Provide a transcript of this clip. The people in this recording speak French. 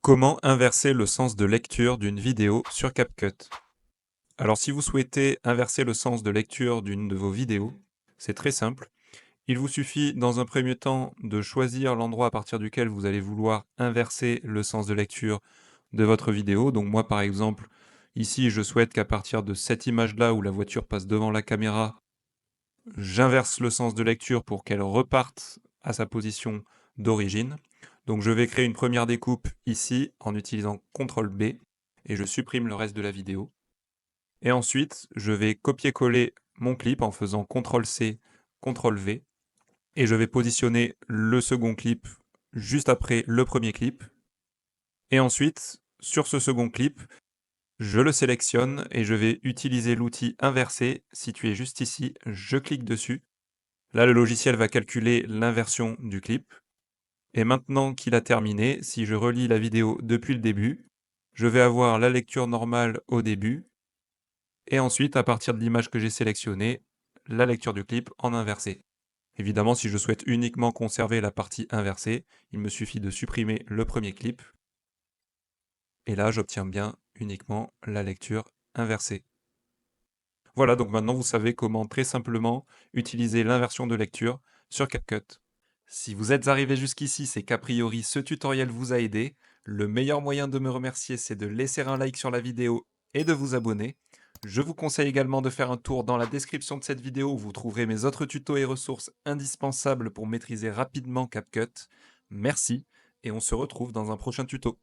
Comment inverser le sens de lecture d'une vidéo sur CapCut? Alors si vous souhaitez inverser le sens de lecture d'une de vos vidéos, c'est très simple. Il vous suffit dans un premier temps de choisir l'endroit à partir duquel vous allez vouloir inverser le sens de lecture de votre vidéo. Donc moi par exemple, ici je souhaite qu'à partir de cette image-là où la voiture passe devant la caméra, j'inverse le sens de lecture pour qu'elle reparte à sa position d'origine. Donc je vais créer une première découpe ici en utilisant CTRL B et je supprime le reste de la vidéo. Et ensuite, je vais copier-coller mon clip en faisant CTRL C, CTRL V et je vais positionner le second clip juste après le premier clip. Et ensuite, sur ce second clip, je le sélectionne et je vais utiliser l'outil inversé situé juste ici. Je clique dessus. Là, le logiciel va calculer l'inversion du clip. Et maintenant qu'il a terminé, si je relis la vidéo depuis le début, je vais avoir la lecture normale au début, et ensuite, à partir de l'image que j'ai sélectionnée, la lecture du clip en inversé. Évidemment, si je souhaite uniquement conserver la partie inversée, il me suffit de supprimer le premier clip, et là, j'obtiens bien uniquement la lecture inversée. Voilà, donc maintenant vous savez comment très simplement utiliser l'inversion de lecture sur CapCut. Si vous êtes arrivé jusqu'ici, c'est qu'a priori ce tutoriel vous a aidé. Le meilleur moyen de me remercier, c'est de laisser un like sur la vidéo et de vous abonner. Je vous conseille également de faire un tour dans la description de cette vidéo où vous trouverez mes autres tutos et ressources indispensables pour maîtriser rapidement CapCut. Merci et on se retrouve dans un prochain tuto.